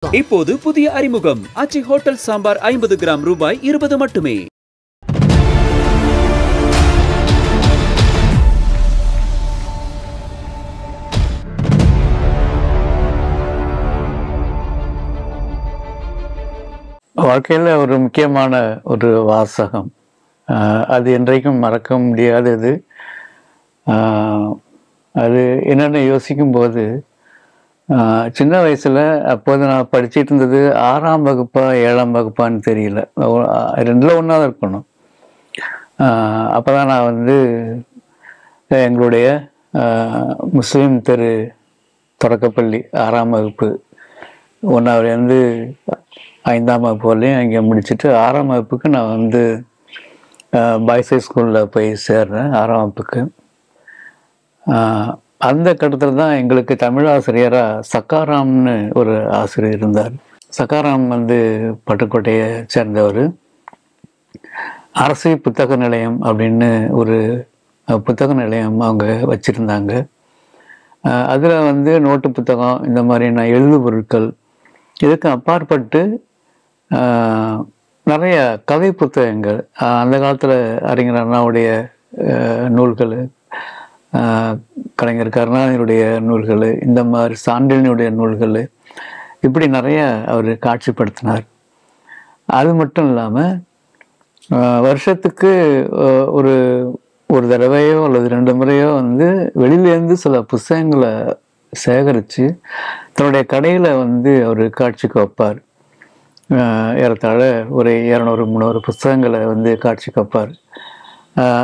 இப்போது புதிய அறிமுகம் ஆச்சி ஹோட்டல் சாம்பார் 50 கிராம் ரூபாய் 20 மட்டுமே. வாழ்க்கையில் ஒரு முக்கியமான ஒரு வாசகம், அது என்றைக்கும் மறக்க முடியாதது. அது என்னென்னு யோசிக்கும்போது, சின்ன வயசில் அப்போது நான் படிச்சுட்டு இருந்தது 6ஆம் வகுப்பா 7ஆம் வகுப்பான்னு தெரியல, 2ல் ஒன்றா தான் இருக்கணும். அப்போ தான் நான் எங்களுடைய முஸ்லீம் தெரு தொடக்கப்பள்ளி 6ஆம் வகுப்பு 1ஆவதுலேருந்து 5ஆம் வகுப்பு வரலையும் அங்கே முடிச்சுட்டு 6ஆம் வகுப்புக்கு நான் பாய்ஸ் ஹை ஸ்கூலில் போய் சேர்றேன். 6ஆம் வகுப்புக்கு அந்த கட்டத்தில் தான் எங்களுக்கு தமிழ் ஆசிரியராக சக்காராம்னு ஒரு ஆசிரியர் இருந்தார். சக்காராம் பட்டுக்கோட்டையை சேர்ந்தவர். அரசு புத்தக நிலையம் அப்படின்னு ஒரு புத்தக நிலையம் அவங்க வச்சுருந்தாங்க. அதில் நோட்டு புத்தகம், இந்த மாதிரியான எழுது பொருட்கள், இதுக்கு அப்பாற்பட்டு நிறைய கதை புத்தகங்கள், அந்த காலத்தில் அறிஞர் அண்ணாவுடைய நூல்கள், கலைஞர் கருணாநிதியுடைய நூல்கள், இந்த மாதிரி சாண்டிலினுடைய நூல்கள், இப்படி நிறைய அவர் காட்சிப்படுத்தினார். அது மட்டும் இல்லாமல் வருஷத்துக்கு ஒரு தடவையோ அல்லது 2 முறையோ வெளியிலேருந்து சில புத்தகங்களை சேகரித்து தன்னுடைய கடையில் அவர் காட்சிக்கு வைப்பார். ஏறத்தாழ ஒரு 200-300 புத்தகங்களை காட்சிக்கு வைப்பார்.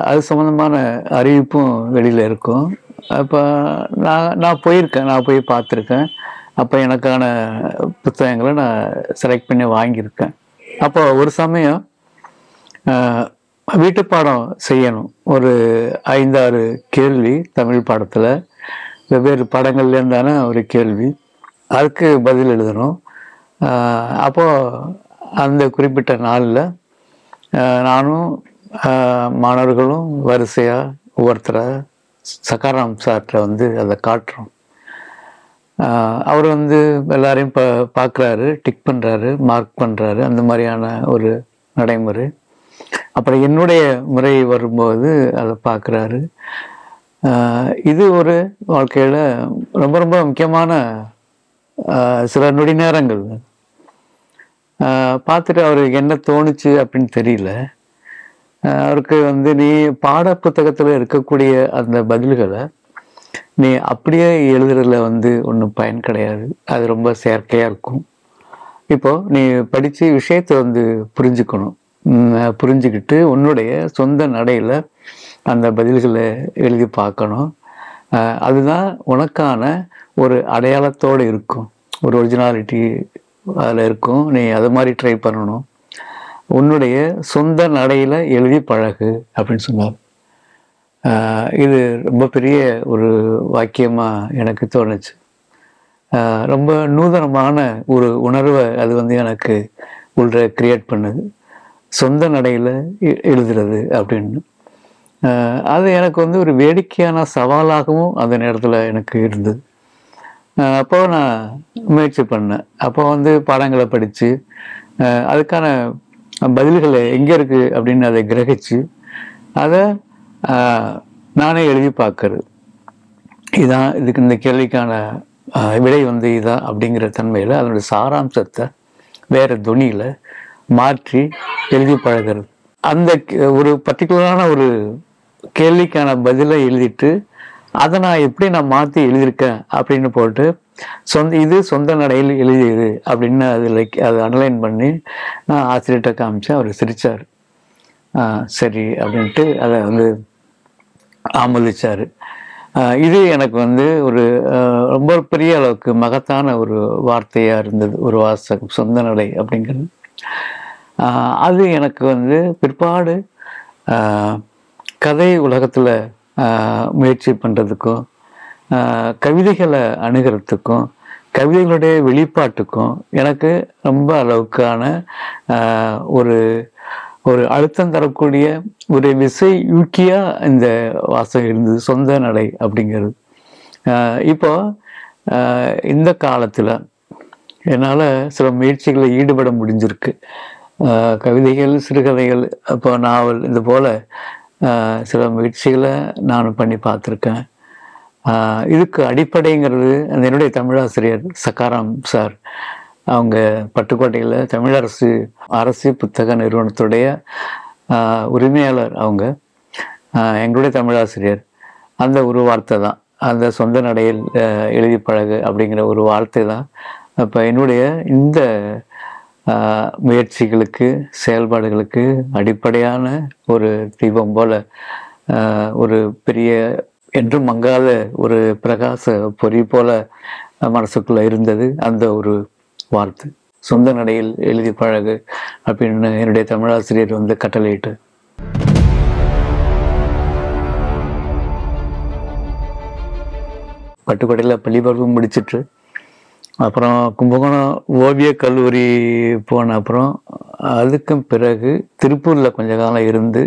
அது சம்மந்தமான அறிவிப்பும் வெளியில் இருக்கும். அப்போ நான் போயிருக்கேன், நான் போய் பார்த்துருக்கேன். அப்போ எனக்கான புத்தகங்களை நான் செலக்ட் பண்ணி வாங்கியிருக்கேன். அப்போ ஒரு சமயம் வீட்டு பாடம் செய்யணும். ஒரு 5-6 கேள்வி தமிழ் பாடத்தில், வெவ்வேறு பாடங்கள்லேருந்தான ஒரு கேள்வி, அதுக்கு பதில் எழுதணும். அப்போது அந்த குறிப்பிட்ட நாளில் நானும் மாணவர்களும் வரிசையாக ஒவ்வொருத்தரை சக்காராம் சார்கிட்ட அதை காட்டுறோம். அவர் எல்லாரையும் பார்க்குறாரு, டிக் பண்ணுறாரு, மார்க் பண்ணுறாரு, அந்த மாதிரியான ஒரு நடைமுறை. அப்புறம் என்னுடைய முறை வரும்போது அதை பார்க்குறாரு. இது ஒரு வாழ்க்கையில் ரொம்ப ரொம்ப முக்கியமான சில நொடி நேரங்கள். பார்த்துட்டு அவருக்கு என்ன தோணுச்சு அப்படின்னு தெரியல. அவருக்கு நீ பாட புத்தகத்தில் இருக்கக்கூடிய அந்த பதில்களை நீ அப்படியே எழுதுறதுல ஒன்றும் பயன் கிடையாது, அது ரொம்ப செயற்கையாக இருக்கும். இப்போது நீ படித்து விஷயத்தை புரிஞ்சுக்கணும். புரிஞ்சுக்கிட்டு உன்னுடைய சொந்த நடையில் அந்த பதில்களை எழுதி பார்க்கணும். அதுதான் உனக்கான ஒரு அடையாளத்தோடு இருக்கும், ஒரு ஒரிஜினாலிட்டி அதில் இருக்கும். நீ அது மாதிரி ட்ரை பண்ணணும். உன்னுடைய சொந்த நடையில் எழுதி பழகு அப்படின்னு சொன்னார். இது ரொம்ப பெரிய ஒரு வாக்கியமாக எனக்கு தோணுச்சு. ரொம்ப நூதனமான ஒரு உணர்வை அது எனக்கு உள்ள கிரியேட் பண்ணுது, சொந்த நடையில் எழுதுறது அப்படின்னு. அது எனக்கு ஒரு வேடிக்கையான சவாலாகவும் அந்த நேரத்தில் எனக்கு இருந்தது. அப்போ நான் முயற்சி பண்ணேன். அப்போ பாடங்களை படித்து அதுக்கான பதில்களை எங்கே இருக்குது அப்படின்னு அதை கிரகிச்சு அதை நானே எழுதி பார்க்கறது. இதுதான் இதுக்கு இந்த கேள்விக்கான விடை இதான் அப்படிங்கிற தன்மையில் அதனுடைய சாராம்சத்தை வேறு துணியில் மாற்றி எழுதி பழகிறது. அந்த ஒரு பர்டிகுலரான ஒரு கேள்விக்கான பதிலை எழுதிட்டு அதை நான் மாற்றி எழுதியிருக்கேன் அப்படின்னு போட்டு இது சொந்த நடையில் எழுதியது அப்படின்னு அதை அனலைன் பண்ணி நான் ஆசிரியர்கிட்ட காமிச்சேன். அவர் சிரித்தார். சரி அப்படின்ட்டு அதை ஆமோதிச்சார். இது எனக்கு ஒரு ரொம்ப பெரிய அளவுக்கு மகத்தான ஒரு வார்த்தையாக இருந்தது, ஒரு வாசகம், சொந்த நடை அப்படிங்கிறது. அது எனக்கு பிற்பாடு கதை உலகத்தில் முயற்சி பண்ணுறதுக்கும், கவிதைகளை அணுகிறதுக்கும், கவிதைகளுடைய வெளிப்பாட்டுக்கும் எனக்கு ரொம்ப அளவுக்கான ஒரு ஒரு அழுத்தம் தரக்கூடிய ஒரு விசை யூக்கியாக இந்த வாசகம் இருந்தது, சொந்த நடை அப்படிங்கிறது. இப்போ இந்த காலத்தில் என்னால் சில முயற்சிகளில் ஈடுபட முடிஞ்சிருக்கு. கவிதைகள், சிறுகதைகள், அப்போ நாவல், இது போல் சில முயற்சிகளை நான் பண்ணி பார்த்துருக்கேன். இதுக்கு அடிப்படைங்கிறது என்னுடைய தமிழாசிரியர் சக்காராம் சார். அவங்க பட்டுக்கோட்டையில் தமிழரசு அரசு புத்தக நிறுவனத்துடைய உரிமையாளர். அவங்க எங்களுடைய தமிழாசிரியர். அந்த ஒரு வார்த்தை தான், அந்த சொந்த நடையில் எழுதி பழகு அப்படிங்கிற ஒரு வார்த்தை தான் அப்போ என்னுடைய இந்த முயற்சிகளுக்கு, செயல்பாடுகளுக்கு அடிப்படையான ஒரு தீபம் போல, ஒரு பெரிய என்றும் மங்காத ஒரு பிரகாச பொறி போல மனசுக்குள்ள இருந்தது அந்த ஒரு வார்த்தை. சொந்த நடையில் எழுதி பழகு அப்படின்னு என்னுடைய தமிழாசிரியர் வந்து கட்டளையிட்டு. பட்டுக்கோட்டையில் பள்ளி பருவம் முடிச்சிட்டு அப்புறம் கும்பகோணம் ஓவிய கல்லூரி போன அப்புறம் அதுக்கும் பிறகு திருப்பூரில் கொஞ்ச காலம் இருந்து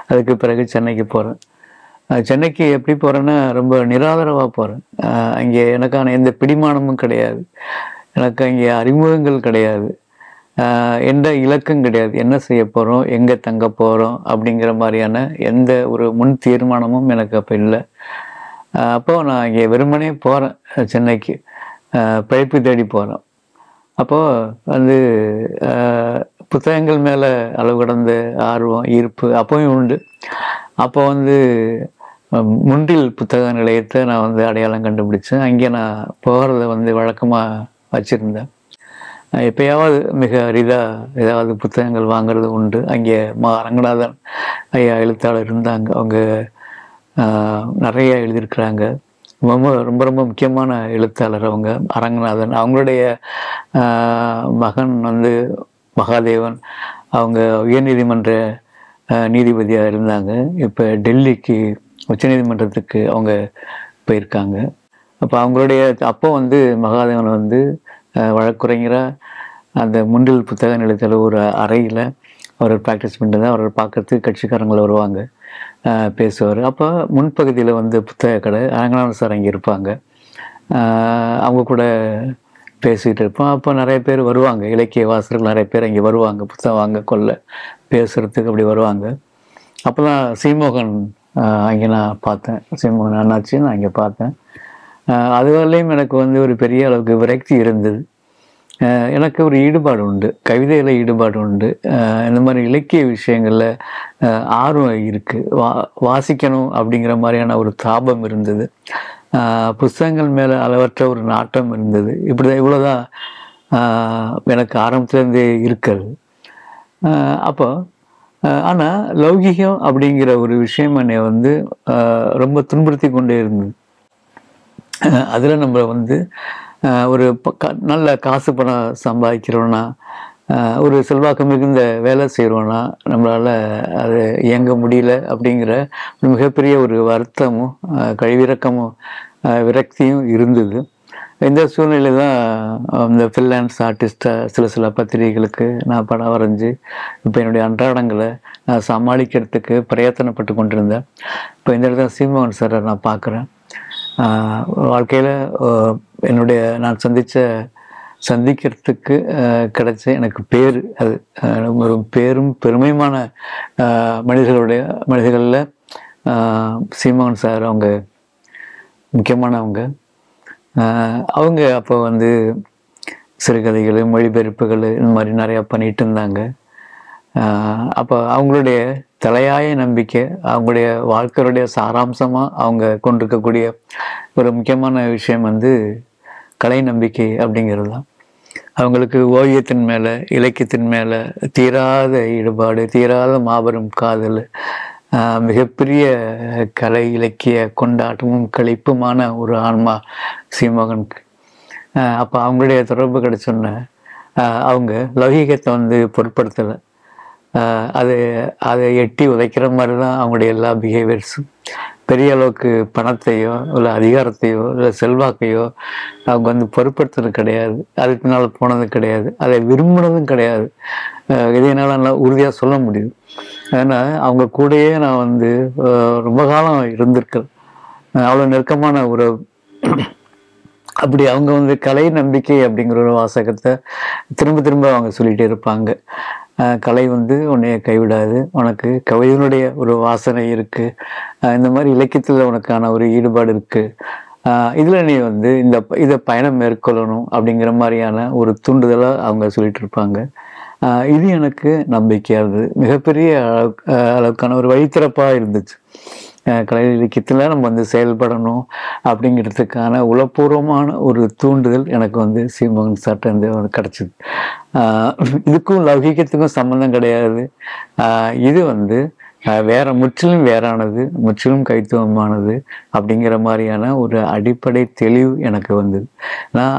அதுக்கு பிறகு சென்னைக்கு போகிறேன். சென்னைக்கு எப்படி போகிறேன்னா ரொம்ப நிராதரவாக போகிறேன். அங்கே எனக்கான எந்த பிடிமானமும் கிடையாது, எனக்கு அங்கே அறிமுகங்கள் கிடையாது, எந்த இலக்கம் கிடையாது, என்ன செய்ய போகிறோம், எங்கே தங்க போகிறோம் அப்படிங்கிற மாதிரியான எந்த ஒரு முன் தீர்மானமும் எனக்கு அப்போ இல்லை. அப்போது நான் இங்கே வெறுமனே போகிறேன் சென்னைக்கு, பிழைப்பு தேடி போகிறோம். அப்போது வந்து புத்தகங்கள் மேலே அளவு கடந்த ஆர்வம், ஈர்ப்பு அப்போவும் உண்டு. அப்போ வந்து முன்றில் புத்தக நிலையத்தை நான் வந்து அடையாளம் கண்டுபிடிச்சேன். அங்கே நான் போகிறத வந்து வழக்கமாக வச்சுருந்தேன். எப்பயாவது மிக அரிதாக ஏதாவது புத்தகங்கள் வாங்கிறது உண்டு. அங்கே ரங்கநாதன் ஐயா எழுத்தாளர் இருந்தாங்க. அவங்க நிறைய எழுதியிருக்கிறாங்க. ரொம்ப ரொம்ப ரொம்ப முக்கியமான எழுத்தாளர் அவங்க, அரங்கநாதன். அவங்களுடைய மகன் வந்து மகாதேவன், அவங்க உயர்நீதிமன்ற நீதிபதியாக இருந்தாங்க. இப்போ டெல்லிக்கு உச்சநீதிமன்றத்துக்கு அவங்க போயிருக்காங்க. அப்போ அவங்களுடைய அப்போ வந்து மகாதேவன் வந்து வழக்குரைஞராக அந்த முன்றில் புத்தக நிலையத்தில் ஒரு அறையில் அவர் ப்ராக்டிஸ் பண்ணிட்டு தான் அவர் பார்க்கறதுக்கு கட்சிக்காரங்களை வருவாங்க, பேசுவார். அப்போ முன்பகுதியில் வந்து புத்தக கடை, அரங்கநாதன் சார் அங்கே இருப்பாங்க. அவங்க கூட பேசிகிட்டு இருப்போம். அப்போ நிறைய பேர் வருவாங்க, இலக்கிய வாசகர்கள் நிறைய பேர் அங்கே வருவாங்க, புத்தகம் வாங்க கொள்ள பேசுகிறதுக்கு அப்படி வருவாங்க. அப்போ தான் சீமோகன் அங்கே நான் பார்த்தேன், சீமோகன் அண்ணாச்சி நான் அங்கே பார்த்தேன். அதுவரையிலையும் எனக்கு வந்து ஒரு பெரிய அளவுக்கு விரக்தி இருந்தது. எனக்கு ஒரு ஈடுபாடு உண்டு, கவிதையில் ஈடுபாடு உண்டு, இந்த மாதிரி இலக்கிய விஷயங்களில் ஆர்வம் இருக்குது, வாசிக்கணும் அப்படிங்கிற மாதிரியான ஒரு தாபம் இருந்தது. புஸ்தகங்கள் மேலே அளவற்ற ஒரு நாட்டம் இருந்தது. இவ்வளோதான் எனக்கு ஆரம்பத்துலேருந்தே இருக்கிறது. அப்போ ஆனால் லௌகிகம் அப்படிங்கிற ஒரு விஷயம் என்னை வந்து ரொம்ப துன்புறுத்தி கொண்டே இருந்தது. அதில் நம்ம வந்து ஒரு நல்ல காசு பணம் சம்பாதிக்கிறோன்னா, ஒரு செல்வாக்கு மிகுந்த வேலை செய்கிறோன்னா நம்மளால் அது இயங்க முடியல அப்படிங்கிற ஒரு மிகப்பெரிய ஒரு வருத்தமும் கழிவிறக்கமும் விரக்தியும் இருந்தது. இந்த சூழ்நிலை தான் இந்த ஃப்ரீலான்ஸ் ஆர்டிஸ்டாக சில பத்திரிகைகளுக்கு நான் படம் வரைஞ்சி இப்போ என்னுடைய அன்றாடங்களை நான் சமாளிக்கிறதுக்கு பிரயத்தனப்பட்டு கொண்டிருந்தேன். இப்போ இந்த இடத்துல சீமோகன் சாரை நான் பார்க்குறேன். வாழ்க்கையில் நான் சந்திக்கிறதுக்கு கிடைச்ச எனக்கு பேர், அது ஒரு பேரும் பெருமையுமான மனிதர்களில் சீமோகன் சார் அவங்க முக்கியமானவங்க. அவங்க அப்போ வந்து சிறுகதைகள், மொழிபெயர்ப்புகள் இந்த மாதிரி நிறையா பண்ணிகிட்டு இருந்தாங்க. அப்போ அவங்களுடைய தலையாய நம்பிக்கை, அவங்களுடைய வாழ்க்கையுடைய சாராம்சமாக அவங்க கொண்டிருக்கக்கூடிய ஒரு முக்கியமான விஷயம் வந்து கலை நம்பிக்கை அப்படிங்கிறது தான். அவங்களுக்கு ஓவியத்தின் மேலே, இலக்கியத்தின் மேலே தீராத ஈடுபாடு, தீராத மாபெரும் காதல், மிகப்பெரிய கலை இலக்கிய கொண்டாட்டமும் களிப்புமான ஒரு ஆன்மா சீமோகனுக்கு. அப்போ அவங்களுடைய தொடர்பு கிடைச்சோன்னே அவங்க லௌகீகத்தை வந்து பொருட்படுத்தலை. அதை எட்டி உதைக்கிற மாதிரி தான் அவங்களுடைய எல்லா பிஹேவியர்ஸும். பெரிய அளவுக்கு பணத்தையோ இல்லை அதிகாரத்தையோ இல்லை செல்வாக்கையோ அவங்க வந்து பொருட்படுத்துறது கிடையாது, அதுக்கு பின்னால் போனது கிடையாது, அதை விரும்பினதும் கிடையாது. எதையினால நல்லா உறுதியாக சொல்ல முடியும். ஏன்னா அவங்க கூடயே நான் வந்து ரொம்ப காலம் இருந்திருக்கேன். அவ்வளோ நெருக்கமான உறவு. அப்படி அவங்க வந்து கலை நம்பிக்கை அப்படிங்கிற ஒரு வாசகத்தை திரும்ப திரும்ப அவங்க சொல்லிகிட்டே இருப்பாங்க. கலை வந்து உன்னைய கைவிடாது, உனக்கு கவிதையினுடைய ஒரு வாசனை இருக்குது, இந்த மாதிரி இலக்கியத்தில் உனக்கான ஒரு ஈடுபாடு இருக்குது, இதில் நீ வந்து இதை பயணம் மேற்கொள்ளணும் அப்படிங்கிற மாதிரியான ஒரு தூண்டுதலாக அவங்க சொல்லிட்டு இருப்பாங்க. இது எனக்கு நம்பிக்கையாக இருந்தது. மிகப்பெரிய அளவுக்கான ஒரு வழித்திறப்பாக இருந்துச்சு. கலை இலக்கியத்தில் நம்ம வந்து செயல்படணும் அப்படிங்கிறதுக்கான உளப்பூர்வமான ஒரு தூண்டுதல் எனக்கு வந்து சீமோகன் சார்ட்டேருந்து கிடச்சிது. இதுக்கும் லௌகிக்கத்துக்கும் சம்மந்தம் கிடையாது. இது வந்து முற்றிலும் வேறானது, முற்றிலும் கைத்துவமானது அப்படிங்கிற மாதிரியான ஒரு அடிப்படை தெளிவு எனக்கு வந்தது.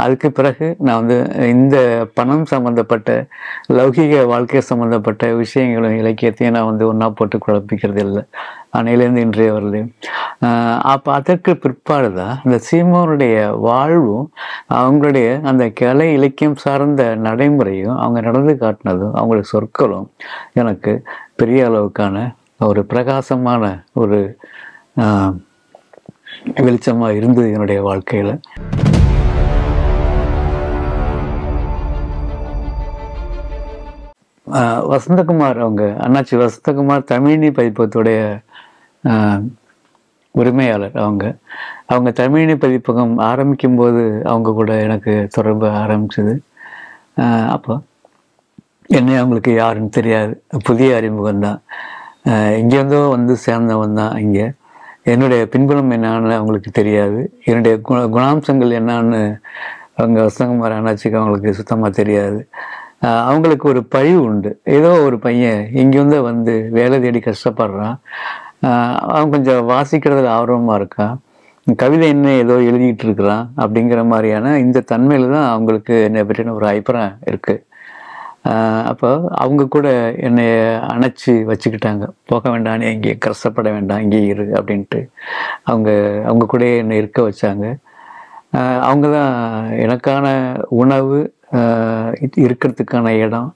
அதுக்கு பிறகு நான் வந்து இந்த பணம் சம்மந்தப்பட்ட லௌகிக வாழ்க்கை சம்மந்தப்பட்ட விஷயங்களும் இலக்கியத்தையும் நான் வந்து ஒன்றா போட்டு குழப்பிக்கிறது இல்லை, அன்னையிலேருந்து இன்றைய வரலையும். அப்போ அதற்கு பிற்பாடு தான் இந்த சீமோனுடைய வாழ்வும் அவங்களுடைய அந்த கலை இலக்கியம் சார்ந்த நடைமுறையும் அவங்க நடந்து காட்டினதும் அவங்களுடைய சொற்களும் எனக்கு பெரிய அளவுக்கான ஒரு பிரகாசமான ஒரு வெளிச்சமாக இருந்தது என்னுடைய வாழ்க்கையில். வசந்தகுமார் அவங்க அண்ணாச்சி வசந்தகுமார் தமிழினி பதிப்பகத்துடைய உரிமையாளர். அவங்க தமிழினி பதிப்பகம் ஆரம்பிக்கும்போது அவங்க கூட எனக்கு தொடர்பு ஆரம்பிச்சது. அப்போ என்னை அவங்களுக்கு யாருன்னு தெரியாது, புதிய அறிமுகம்தான். இங்கேருந்தோ வந்து சேர்ந்தவன் தான். இங்கே என்னுடைய பின்புலம் என்னான்னு அவங்களுக்கு தெரியாது, என்னுடைய குணாம்சங்கள் என்னான்னு அவங்க வசந்தகுமார் அண்ணாச்சிக்கு அவங்களுக்கு சுத்தமாக தெரியாது. அவங்களுக்கு ஒரு பழிவு உண்டு, ஏதோ ஒரு பையன் இங்கேருந்து வந்து வேலை தேடி கஷ்டப்படுறான், அவன் கொஞ்சம் வாசிக்கிறதுல ஆர்வமாக இருக்கான், கவிதை என்ன ஏதோ எழுதிக்கிட்டு இருக்கிறான் அப்படிங்கிற மாதிரியான இந்த தன்மையில் தான் அவங்களுக்கு என்னை பற்றின ஒரு அபிப்பிராயம் இருக்குது. அப்போ அவங்க கூட என்னை அணைச்சி வச்சுக்கிட்டாங்க. போக வேண்டாம், நீ இங்கே கஷ்டப்பட வேண்டாம், இங்கே இரு அப்படின்ட்டு அவங்க கூட என்னை இருக்க வச்சாங்க. அவங்க தான் எனக்கான உணவு, இருக்கிறதுக்கான இடம்,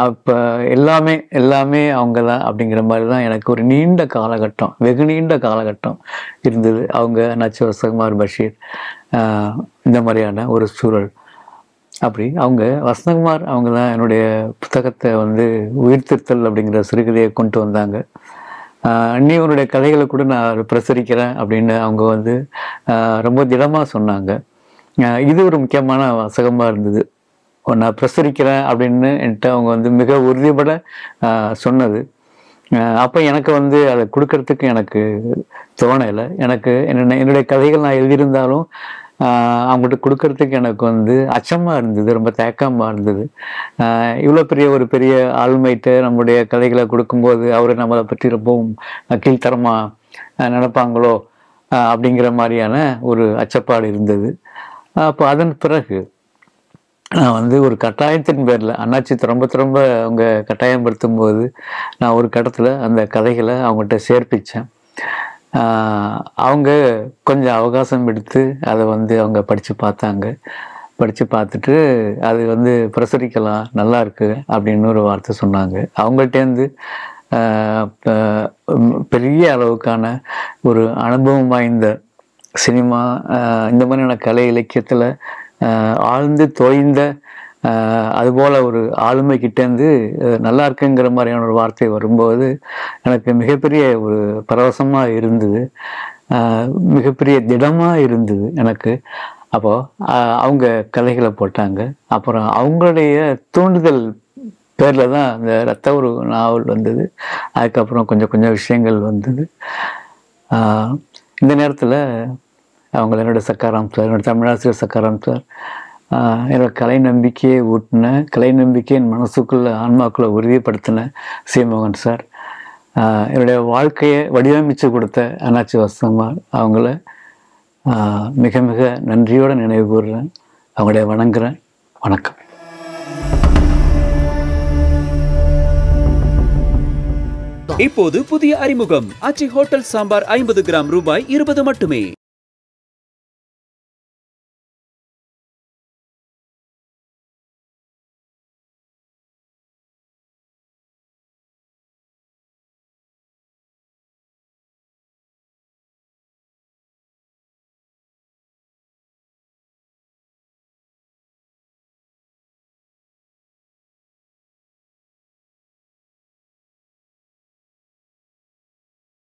அப்போ எல்லாமே அவங்க தான் அப்படிங்கிற மாதிரி தான் எனக்கு ஒரு நீண்ட காலகட்டம், வெகு நீண்ட காலகட்டம் இருந்தது. அவங்க நச்சு வசந்தகுமார் பஷீர் இந்த மாதிரியான ஒரு சூழல். அப்படி அவங்க வசந்தகுமார் அவங்க தான் என்னுடைய புத்தகத்தை வந்து உயிர்த்திருத்தல் அப்படிங்கிற சிறுகதையை கொண்டு வந்தாங்க. அன்னியவனுடைய கதைகளை கூட நான் பிரசுரிக்கிறேன் அப்படின்னு அவங்க வந்து ரொம்ப திடமாக சொன்னாங்க. இது ஒரு முக்கியமான வாசகமாக இருந்தது. நான் பிரசுரிக்கிறேன் அப்படின்னு என்கிட்ட அவங்க வந்து மிக உறுதிப்பட சொன்னது. அப்போ எனக்கு வந்து அதை கொடுக்கறதுக்கு எனக்கு தோணலை. எனக்கு என்னுடைய கதைகள் நான் எழுதியிருந்தாலும் அவங்கள்ட்ட கொடுக்கறதுக்கு எனக்கு வந்து அச்சமாக இருந்தது, ரொம்ப தேக்கமாக இருந்தது. இவ்வளோ பெரிய ஆளுமைட்டு நம்முடைய கதைகளை கொடுக்கும்போது அவர் நம்மளை பற்றி ரொம்பவும் கீழ்த்தரமாக நினைப்பாங்களோ அப்படிங்கிற மாதிரியான ஒரு அச்சப்பாடு இருந்தது. அப்போ அதன் பிறகு நான் வந்து ஒரு கட்டாயத்தின் பேரில் அண்ணாச்சி ரொம்ப அவங்க கட்டாயப்படுத்தும் போது நான் ஒரு கட்டத்தில் அந்த கதைகளை அவங்கள்ட்ட சேர்ப்பித்தேன். அவங்க கொஞ்சம் அவகாசம் எடுத்து அதை வந்து அவங்க படித்து பார்த்துட்டு அது வந்து பிரசுரிக்கலாம், நல்லா இருக்கு அப்படின்னு ஒரு வார்த்தை சொன்னாங்க. அவங்கள்ட்டேருந்து பெரிய அளவுக்கான ஒரு அனுபவம் வாய்ந்த சினிமா, இந்த மாதிரியான கலை இலக்கியத்தில் ஆழ்ந்து தோய்ந்த அதுபோல் ஒரு ஆளுமை கிட்டேருந்து நல்லா இருக்குங்கிற மாதிரியான ஒரு வார்த்தை வரும்போது எனக்கு மிகப்பெரிய ஒரு பரவசமாக இருந்தது, மிகப்பெரிய திடமாக இருந்தது எனக்கு. அப்போது அவங்க கதைகளை போட்டாங்க. அப்புறம் அவங்களுடைய தூண்டுதல் பேரில் தான் அந்த ரத்த ஒரு நாவல் வந்தது. அதுக்கப்புறம் கொஞ்சம் விஷயங்கள் வந்தது. இந்த நேரத்தில் என்னோட சக்காராம் சார், என்னோட தமிழாசிரியர் சக்காராம் சார் என்னோட கலை நம்பிக்கையை ஊட்டின, கலை நம்பிக்கை என் மனசுக்குள்ள ஆன்மாக்குள்ளே உறுதிப்படுத்தின சீமோகன் சார், என்னுடைய வாழ்க்கையை வடிவமைச்சு கொடுத்த அண்ணாச்சி வசந்தகுமார் அவங்கள மிக நன்றியோடு நினைவு கூறுறேன், அவங்களுடைய வணங்குறேன். வணக்கம். இப்போது புதிய அறிமுகம் ஆச்சி ஹோட்டல் சாம்பார் 50 கிராம் ரூபாய் 20 மட்டுமே.